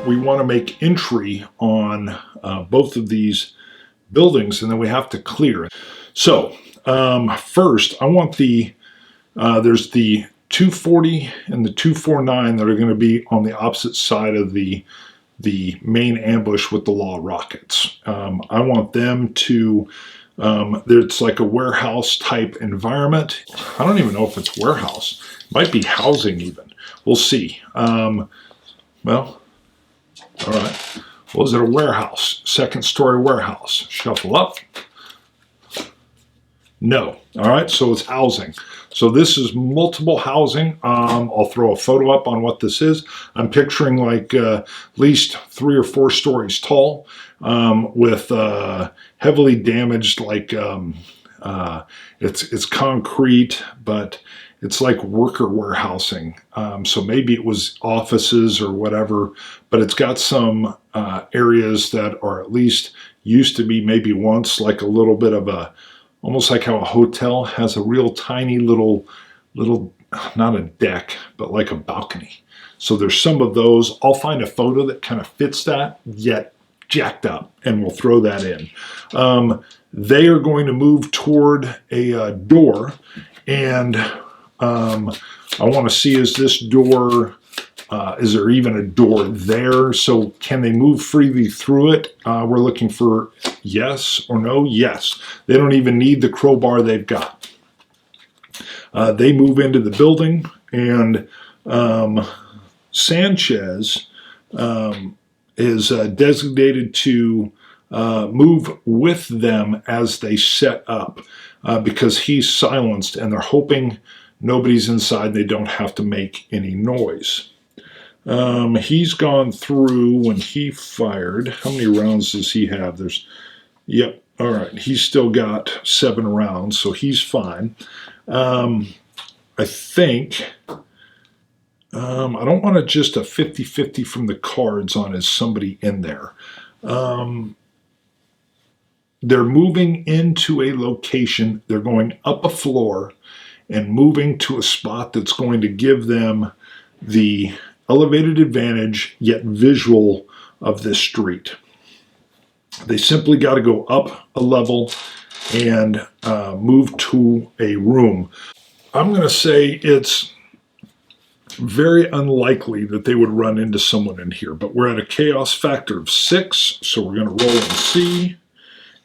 We want to make entry on both of these buildings, and then we have to clear it. So first, I want there's the 240 and the 249 that are going to be on the opposite side of the main ambush with the law rockets. I want them to, it's like a warehouse type environment. I don't even know if it's warehouse. It might be housing even. We'll see. Well, all right. Well, is it a warehouse? Second story warehouse. Shuffle up. No. All right, so it's housing. So this is multiple housing. I'll throw a photo up on what this is. I'm picturing like at least 3 or 4 stories tall with heavily damaged, like it's concrete, but it's like worker warehousing. So maybe it was offices or whatever, but it's got some areas that are at least used to be maybe once like a little bit of a, almost like how a hotel has a real tiny little, not a deck, but like a balcony. So there's some of those. I'll find a photo that kind of fits that, yet jacked up, and we'll throw that in. They are going to move toward a door, and I want to see, is this door, is there even a door there? So can they move freely through it? We're looking for yes or no. Yes. They don't even need the crowbar they've got. They move into the building, and Sanchez is designated to move with them as they set up because he's silenced, and they're hoping nobody's inside. They don't have to make any noise. He's gone through when he fired. How many rounds does he have? Yep. All right. He's still got 7 rounds, so he's fine. I think, I don't want just a 50-50 from the cards on is somebody in there. They're moving into a location. They're going up a floor and moving to a spot that's going to give them the elevated advantage, yet visual, of this street. They simply got to go up a level and move to a room. I'm going to say it's very unlikely that they would run into someone in here, but we're at a chaos factor of 6, so we're going to roll and see,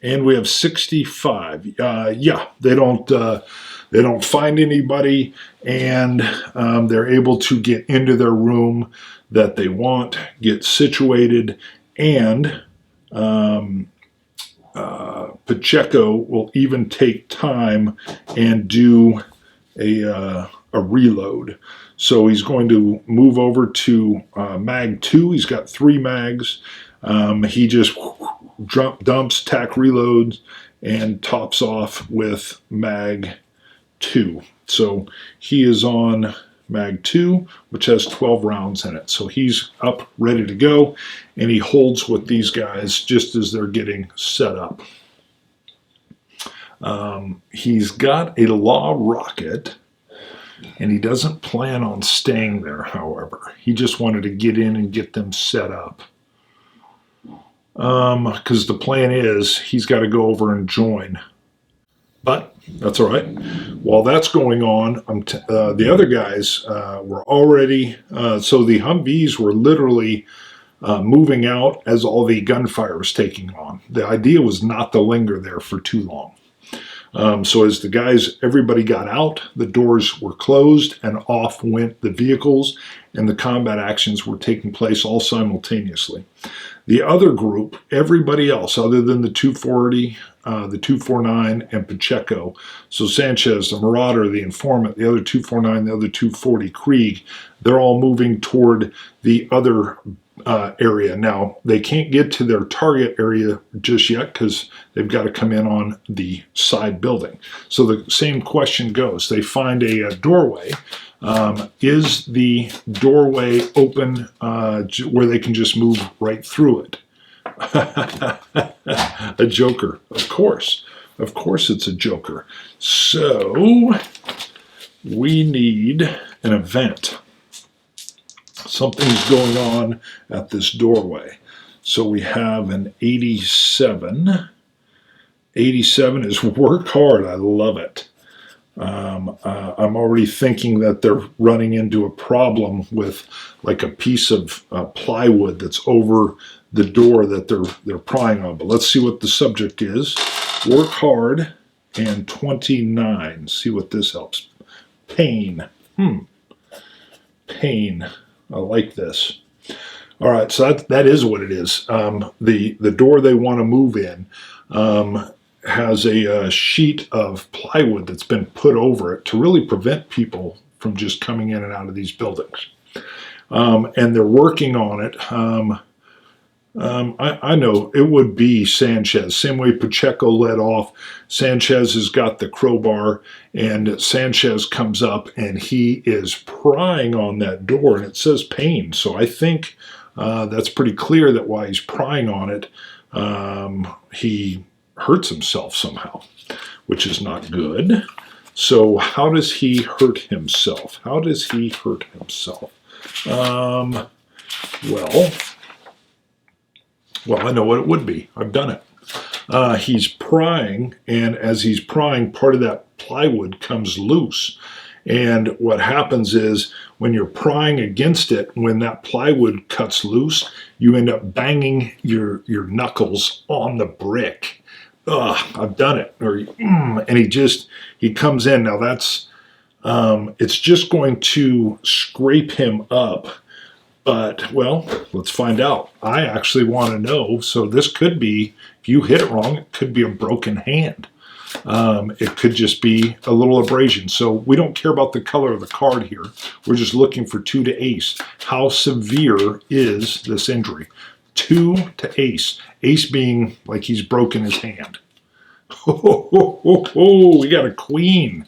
and we have 65. Yeah, they don't find anybody, and they're able to get into their room that they want, get situated, and Pacheco will even take time and do a reload. So he's going to move over to mag 2. He's got 3 mags. He just dumps, tack reloads, and tops off with mag 2. So he is on mag 2, which has 12 rounds in it. So he's up, ready to go, and he holds with these guys just as they're getting set up. He's got a law rocket, and he doesn't plan on staying there, however. He just wanted to get in and get them set up. Because the plan is he's got to go over and join. But that's all right. While that's going on, the other guys were already, so the Humvees were literally moving out as all the gunfire was taking on. The idea was not to linger there for too long. So as the guys, everybody got out, the doors were closed, and off went the vehicles, and the combat actions were taking place all simultaneously. The other group, everybody else other than the 240, the 249, and Pacheco, so Sanchez, the Marauder, the Informant, the other 249, the other 240, Krieg, they're all moving toward the other area. Now, they can't get to their target area just yet because they've got to come in on the side building. So the same question goes. They find a doorway. Is the doorway open where they can just move right through it? A joker, of course. Of course it's a joker. So we need an event. Something's going on at this doorway. So we have an 87. 87 is work hard. I love it. I'm already thinking that they're running into a problem with like a piece of plywood that's over the door that they're prying on. But let's see what the subject is. Work hard and 29. See what this helps. Pain. Pain. I like this. All right, so that is what it is. The door they want to move in has a sheet of plywood that's been put over it to really prevent people from just coming in and out of these buildings. And they're working on it. I know it would be Sanchez. Same way Pacheco led off, Sanchez has got the crowbar, and Sanchez comes up and he is prying on that door, and it says pain. So I think that's pretty clear that while he's prying on it, he hurts himself somehow, which is not good. So how does he hurt himself? How does he hurt himself? Well, I know what it would be. I've done it. He's prying, and as he's prying, part of that plywood comes loose. And what happens is when you're prying against it, when that plywood cuts loose, you end up banging your knuckles on the brick. I've done it. And he comes in. Now that's, it's just going to scrape him up. But, well, let's find out. I actually want to know. So this could be, if you hit it wrong, it could be a broken hand. It could just be a little abrasion. So we don't care about the color of the card here. We're just looking for 2 to ace. How severe is this injury? 2 to ace. Ace being like he's broken his hand. We got a queen.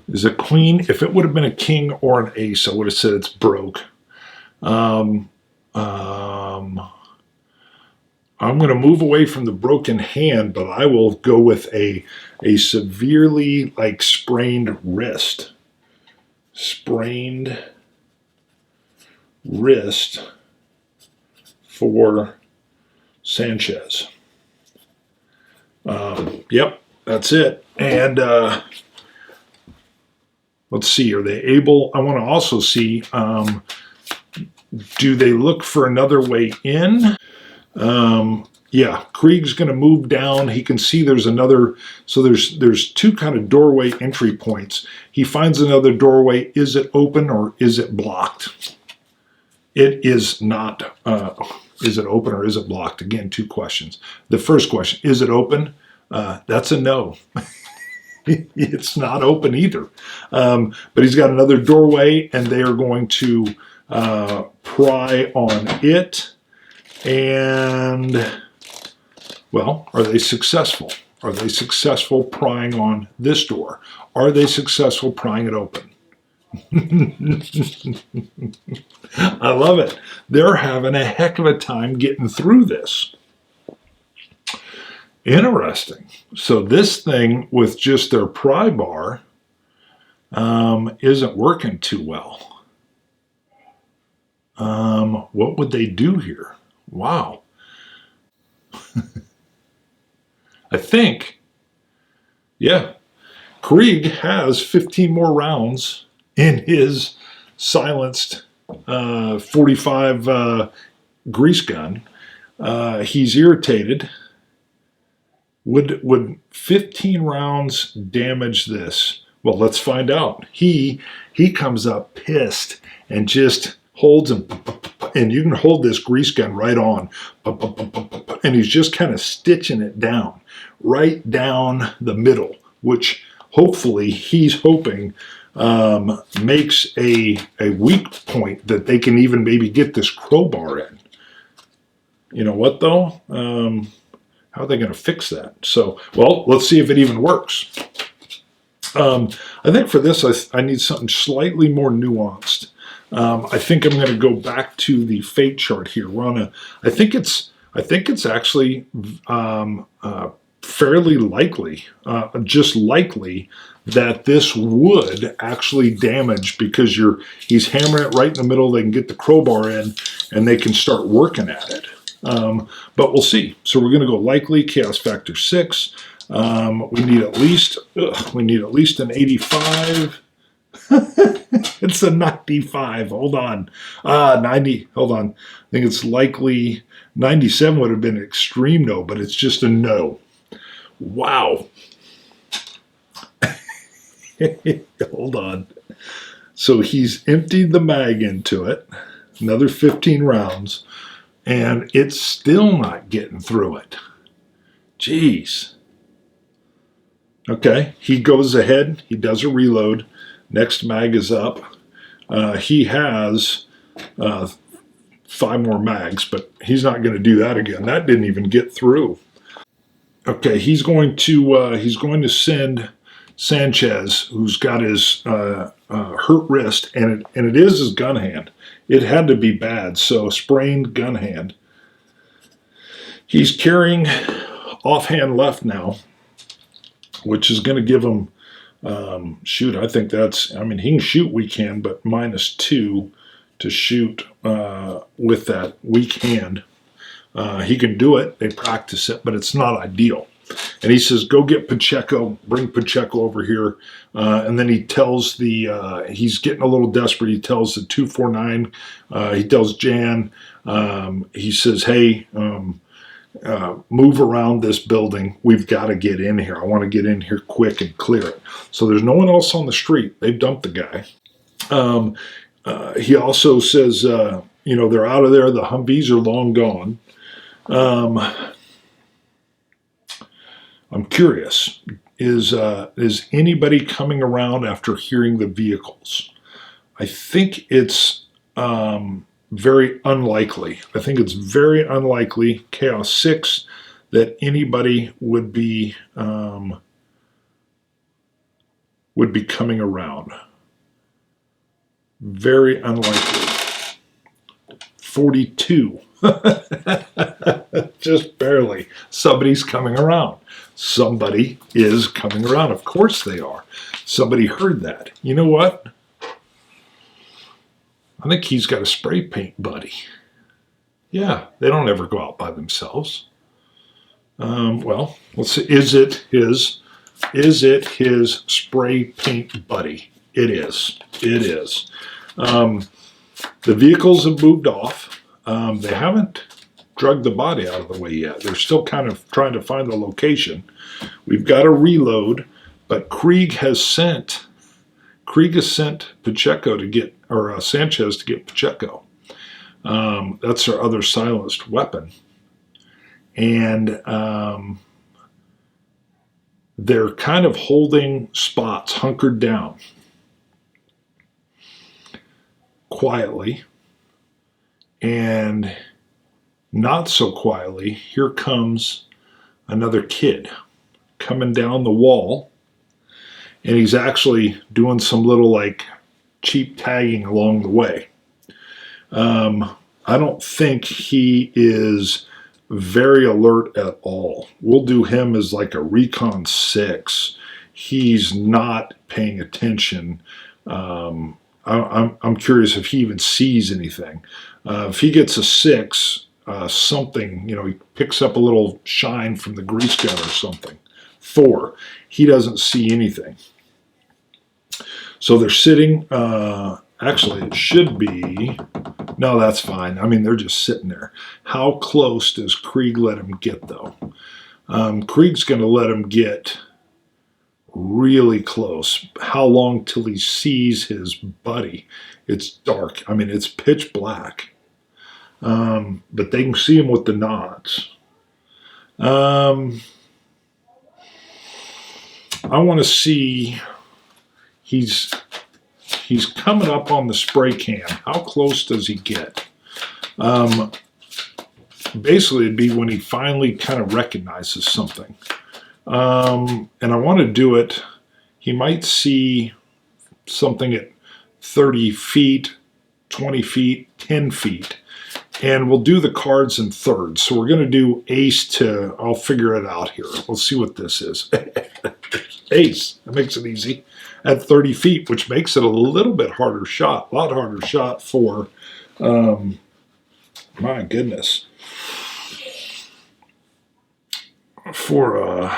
Is a queen. If it would have been a king or an ace, I would have said it's broke. I'm going to move away from the broken hand, but I will go with a severely sprained wrist. Sprained wrist for Sanchez. Yep, that's it. And let's see, are they able, I want to also see, do they look for another way in? Yeah, Krieg's going to move down. He can see there's another, so there's 2 kind of doorway entry points. He finds another doorway. Is it open or is it blocked? It is not. Is it open or is it blocked? Again, 2 questions. The first question, is it open? That's a no. It's not open either. But he's got another doorway, and they are going to pry on it. And, well, are they successful? Are they successful prying on this door? Are they successful prying it open? I love it. They're having a heck of a time getting through this. Interesting. So this thing with just their pry bar isn't working too well. What would they do here? Wow. I think, yeah, Krieg has 15 more rounds in his silenced 45 grease gun. He's irritated. Would 15 rounds damage this? Well, let's find out. He comes up pissed and just holds him, and you can hold this grease gun right on, and he's just kind of stitching it down, right down the middle, which hopefully he's hoping makes a weak point that they can even maybe get this crowbar in. You know what, though? How are they going to fix that? So, well, let's see if it even works. I think for this, I need something slightly more nuanced. I think I'm going to go back to the fate chart here. We're on I think it's actually fairly likely, just likely, that this would actually damage, because he's hammering it right in the middle. They can get the crowbar in and they can start working at it. But we'll see. So we're going to go likely, chaos factor 6. We need at least an 85. It's a 95. Hold on. 90. Hold on. I think it's likely 97 would have been an extreme no, but it's just a no. Wow. Hold on. So he's emptied the mag into it, another 15 rounds, and it's still not getting through it. Jeez. Okay, he goes ahead. He does a reload. Next mag is up. He has 5 more mags, but he's not going to do that again. That didn't even get through. Okay, he's going to send Sanchez, who's got his hurt wrist, and it is his gun hand. It had to be bad, so sprained gun hand. He's carrying offhand left now, which is going to give him, shoot, I think that's, I mean, he can shoot weak hand, but -2 to shoot with that weak hand. He can do it. They practice it, but it's not ideal. And he says, go get Pacheco, bring Pacheco over here. And then he tells he's getting a little desperate. He tells the 249, he tells Jan, he says, hey, move around this building. We've got to get in here. I want to get in here quick and clear it. So there's no one else on the street. They've dumped the guy. He also says, they're out of there. The Humvees are long gone. I'm curious, is anybody coming around after hearing the vehicles? I think it's very unlikely. I think it's very unlikely, Chaos 6, that anybody would be coming around. Very unlikely. 42. Just barely. Somebody's coming around. Somebody is coming around. Of course they are. Somebody heard that. You know what? I think he's got a spray paint buddy. Yeah, they don't ever go out by themselves. Well, let's see. Is it his spray paint buddy? It is. It is. The vehicles have moved off. They haven't drug the body out of the way yet. They're still kind of trying to find the location. We've got a reload, but Krieg has sent Pacheco to get, or Sanchez to get Pacheco. That's our other silenced weapon. And they're kind of holding spots, hunkered down quietly. And not so quietly, here comes another kid coming down the wall, and he's actually doing some little like cheap tagging along the way. I don't think he is very alert at all. We'll do him as like a Recon 6. He's not paying attention. I'm curious if he even sees anything. If he gets a 6, something, he picks up a little shine from the grease gun or something. 4, he doesn't see anything. So they're sitting, actually it should be, no, that's fine. I mean, they're just sitting there. How close does Krieg let him get, though? Krieg's going to let him get really close. How long till he sees his buddy? It's dark. I mean, it's pitch black. But they can see him with the nods. I want to see, he's coming up on the spray can. How close does he get? Basically, it'd be when he finally kind of recognizes something. And I want to do it, he might see something at 30 feet, 20 feet, 10 feet. And we'll do the cards in thirds. So we're going to do ace to, I'll figure it out here. We'll see what this is. Ace. That makes it easy. At 30 feet, which makes it a little bit harder shot. A lot harder shot for, my goodness. For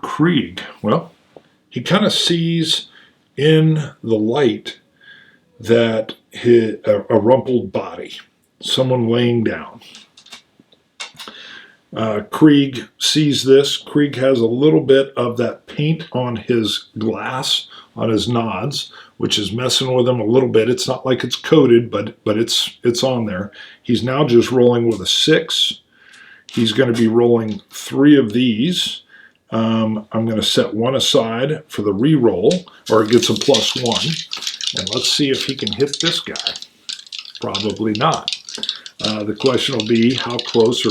Krieg. Well, he kind of sees in the light that a rumpled body, someone laying down. Krieg sees this. Krieg has a little bit of that paint on his glass, on his nods, which is messing with him a little bit. It's not like it's coated, but it's on there. He's now just rolling with a 6. He's going to be rolling 3 of these. I'm going to set 1 aside for the re-roll, or it gets a +1. And let's see if he can hit this guy. Probably not. The question will be how close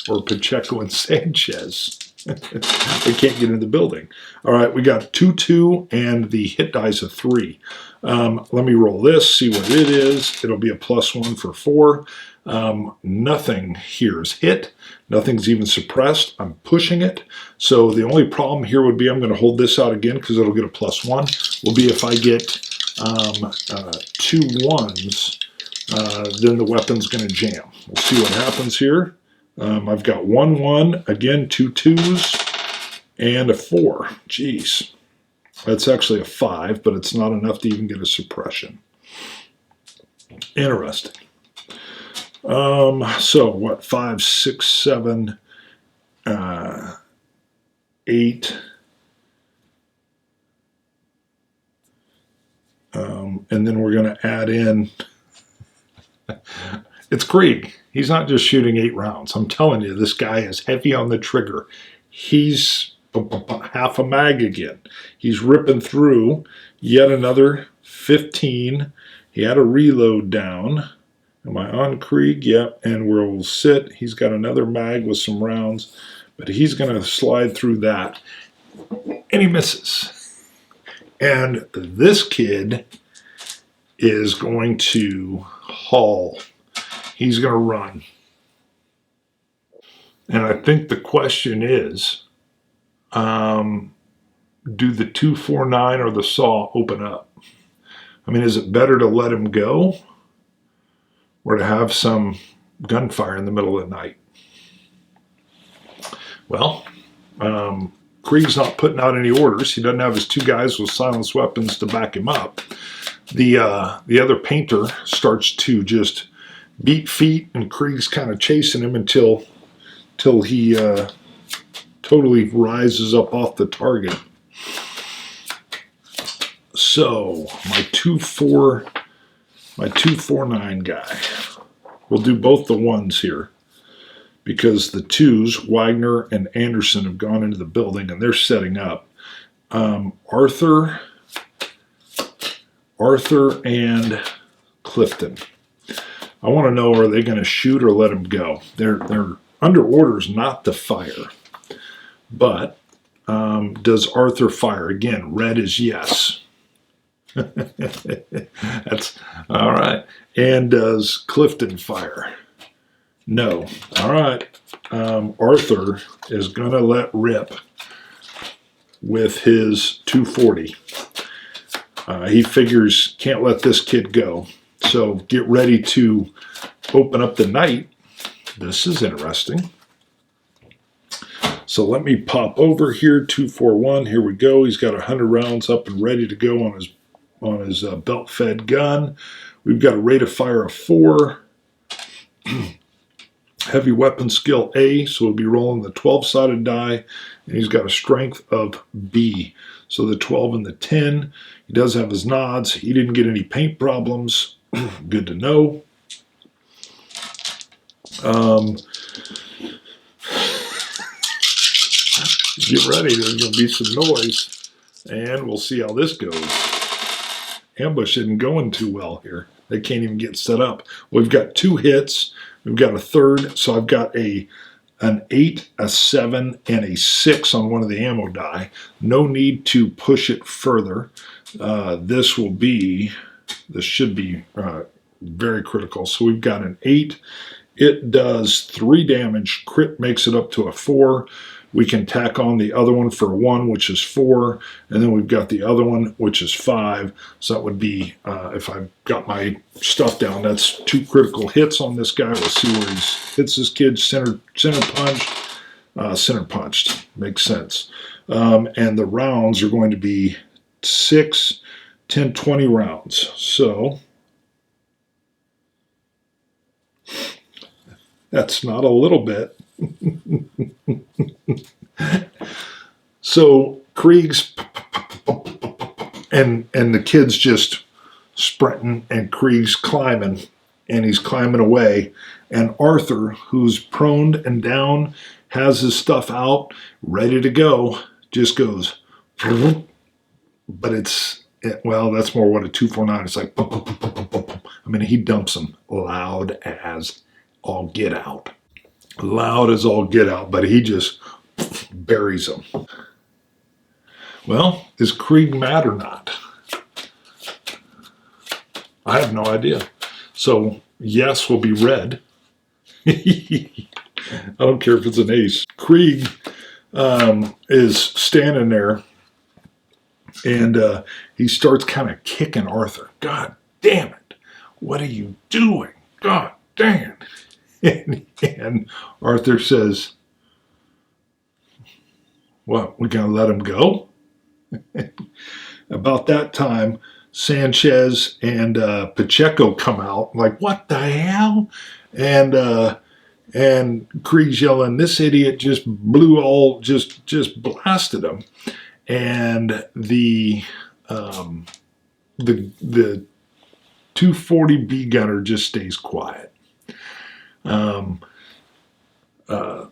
or Pacheco and Sanchez. They can't get in the building. All right, we got 2-2, and the hit die's a 3. Let me roll this, see what it is. It'll be a +1 for 4. Nothing here is hit. Nothing's even suppressed. I'm pushing it. So the only problem here would be I'm going to hold this out again because it'll get a +1. Will be if I get 2 1s, then the weapon's going to jam. We'll see what happens here. I've got 1 1, again 2 2s, and a 4. Jeez. That's actually a 5, but it's not enough to even get a suppression. Interesting. So what, 5, 6, 7, 8, and then we're going to add in, it's Krieg. He's not just shooting 8 rounds. I'm telling you, this guy is heavy on the trigger. He's half a mag again. He's ripping through yet another 15. He had a reload down. Am I on Krieg? Yep, and we'll sit. He's got another mag with some rounds, but he's going to slide through that. And he misses. And this kid is going to haul. He's going to run. And I think the question is, do the 249 or the saw open up? I mean, is it better to let him go or to have some gunfire in the middle of the night? Well, Krieg's not putting out any orders. He doesn't have his 2 guys with silenced weapons to back him up. The other painter starts to just beat feet, and Krieg's kind of chasing him until he totally rises up off the target. So my 249 guy. We'll do both the 1s here because the 2s, Wagner and Anderson, have gone into the building and they're setting up. Arthur and Clifton. I want to know, are they going to shoot or let him go? They're under orders not to fire. But does Arthur fire? Again, red is yes. That's all right. And does Clifton fire? No. All right. Arthur is going to let rip with his 240. He figures can't let this kid go. So get ready to open up the night. This is interesting. So let me pop over here, 241. Here we go. He's got 100 rounds up and ready to go on his belt-fed gun. We've got a rate of fire of 4. Heavy weapon skill A, so we'll be rolling the 12-sided die, and he's got a strength of B. So the 12 and the 10. He does have his nods. He didn't get any paint problems. Good to know. Get ready, there's going to be some noise, and we'll see how this goes. Ambush isn't going too well here. They can't even get set up. We've got 2 hits. We've got a 3rd, so I've got an 8, a 7, and a 6 on one of the ammo die. No need to push it further. This should be very critical. So we've got an 8 It does 3 damage. Crit makes it up to a 4. We can tack on the other one for 1, which is 4. And then we've got the other one, which is 5. So that would be, if I've got my stuff down, that's 2 critical hits on this guy. We'll see where he hits this kid. Center punched. Center punched. Makes sense. And the rounds are going to be 6, 10, 20 rounds. So that's not a little bit. So Krieg's and the kid's just sprinting, and Krieg's climbing, and he's climbing away. And Arthur, who's prone and down, has his stuff out, ready to go, just goes. But well, that's more what a 249. It's like, I mean, he dumps him loud as all get out. Loud as all get out, but he just buries him. Well, is Krieg mad or not? I have no idea. So, yes will be red. I don't care if it's an ace. Krieg is standing there, and he starts kind of kicking Arthur. God damn it. What are you doing? God damn. And Arthur says, what, we gonna let him go? About that time, Sanchez and Pacheco come out, like, what the hell? And Krieg's yelling, this idiot just just blasted him. And the 240B gunner just stays quiet.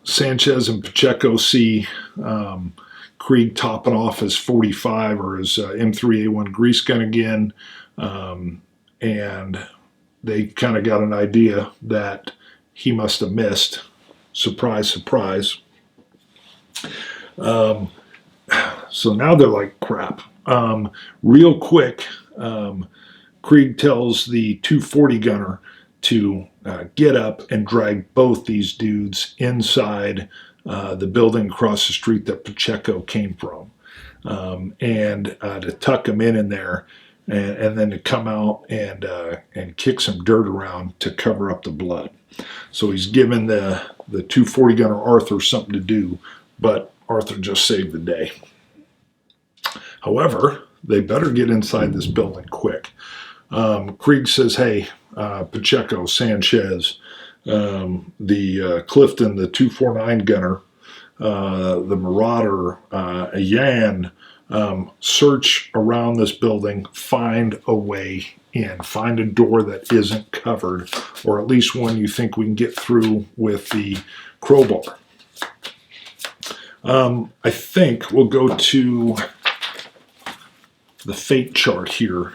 Sanchez and Pacheco see Krieg topping off his 45 or his M3A1 grease gun again, and they kind of got an idea that he must have missed. Surprise, surprise. So now they're like, crap. Real quick, Krieg tells the 240 gunner to get up and drag both these dudes inside the building across the street that Pacheco came from, and to tuck them in there, and then to come out and kick some dirt around to cover up the blood. So he's given the 240 gunner Arthur something to do, but Arthur just saved the day. However, they better get inside this building quick. Krieg says, hey, Pacheco, Sanchez, the Clifton, the 249 gunner, the Marauder, Yan, search around this building, find a way in, find a door that isn't covered, or at least one you think we can get through with the crowbar. I think we'll go to the fate chart here,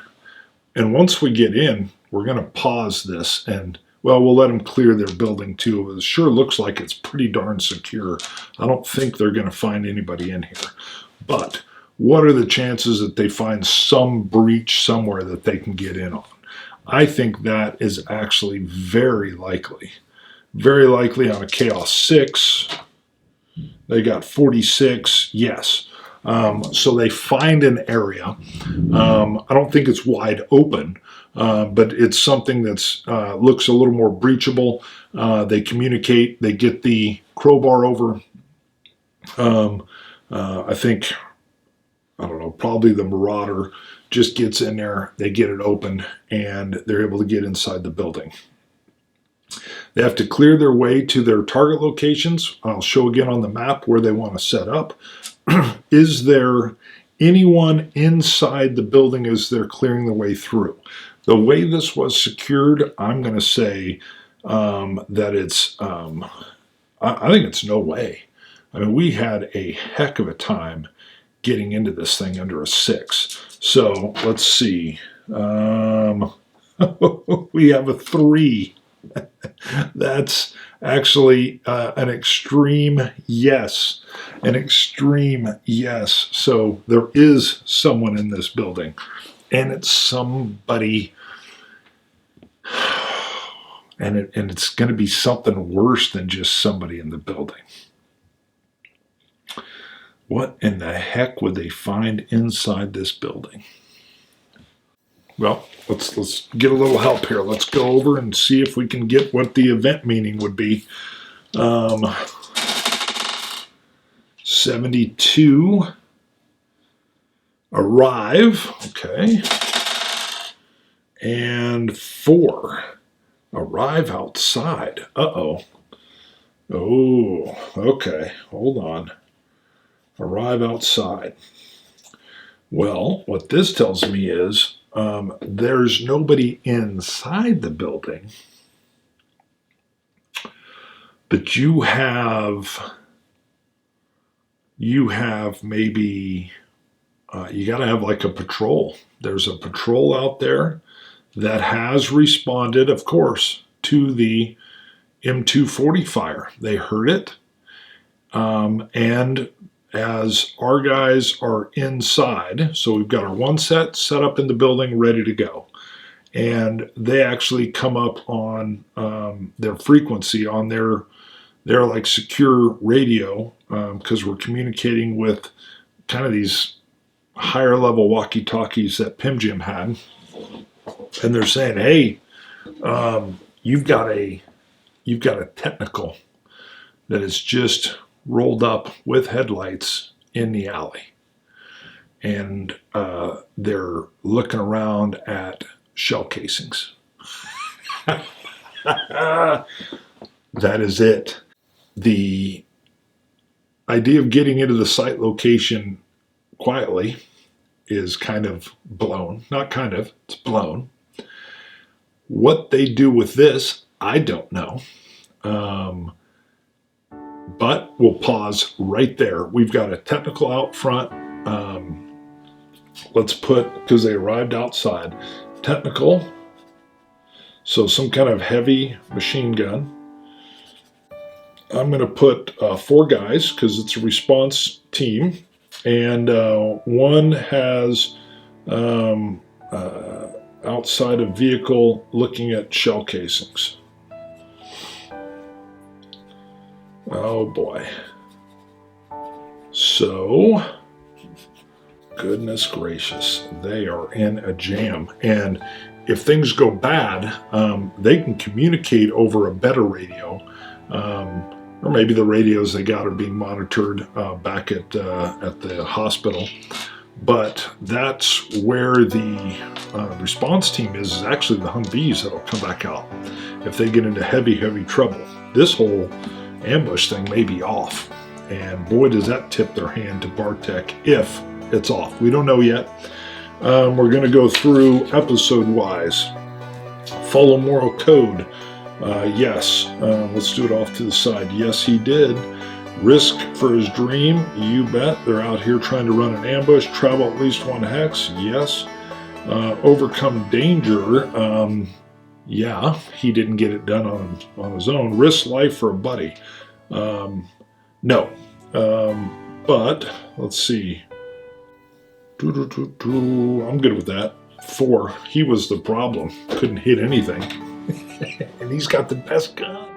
and once we get in, we're going to pause this and, well, we'll let them clear their building too. It sure looks like it's pretty darn secure. I don't think they're going to find anybody in here. But what are the chances that they find some breach somewhere that they can get in on? I think that is actually very likely. Very likely on a Chaos 6. They got 46, yes. So they find an area. I don't think it's wide open, but it's something that's looks a little more breachable. They communicate. They get the crowbar over. I think, I don't know, probably the Marauder just gets in there. They get it open, and they're able to get inside the building. They have to clear their way to their target locations. I'll show again on the map where they want to set up. Is there anyone inside the building as they're clearing the way through? The way this was secured, I'm going to say that it's, I think it's no way. I mean, we had a heck of a time getting into this thing under a 6. So let's see. We have a 3. That's actually an extreme yes. An extreme yes. So there is someone in this building. And it's somebody. And it's going to be something worse than just somebody in the building. What in the heck would they find inside this building? Well, let's get a little help here. Let's go over and see if we can get what the event meaning would be. 72. Arrive. Okay. And 4. Arrive outside. Uh-oh. Oh, okay. Hold on. Arrive outside. Well, what this tells me is there's nobody inside the building, but you have maybe you got to have like a patrol. There's a patrol out there that has responded, of course, to the M240 fire. They heard it, and as our guys are inside, so we've got our one set up in the building, ready to go. And they actually come up on their frequency, on their like secure radio, because we're communicating with kind of these higher level walkie-talkies that Pim Jim had. And they're saying, hey, you've got a technical that is just rolled up with headlights in the alley, and they're looking around at shell casings. That is it. The idea of getting into the site location quietly is kind of blown. Not kind of, it's blown. What they do with this, I don't know. But we'll pause right there. We've got a technical out front. Let's put, because they arrived outside, technical. So some kind of heavy machine gun. I'm going to put 4 guys because it's a response team. And one has outside a vehicle looking at shell casings. Oh boy. So, goodness gracious, they are in a jam. And if things go bad, they can communicate over a better radio. Or maybe the radios they got are being monitored back at the hospital. But that's where the response team is actually the Humvees that'll come back out if they get into heavy trouble. This whole ambush thing may be off, and boy does that tip their hand to Bartek if it's off. We don't know yet. We're going to go through episode wise. Follow moral code. Yes. Let's do it off to the side. Yes, he did. Risk for his dream. You bet. They're out here trying to run an ambush. Travel at least 1 hex. Yes. Overcome danger. Yeah, he didn't get it done on his own. Risk life for a buddy. No. But let's see. I'm good with that. 4. He was the problem. Couldn't hit anything. And he's got the best gun.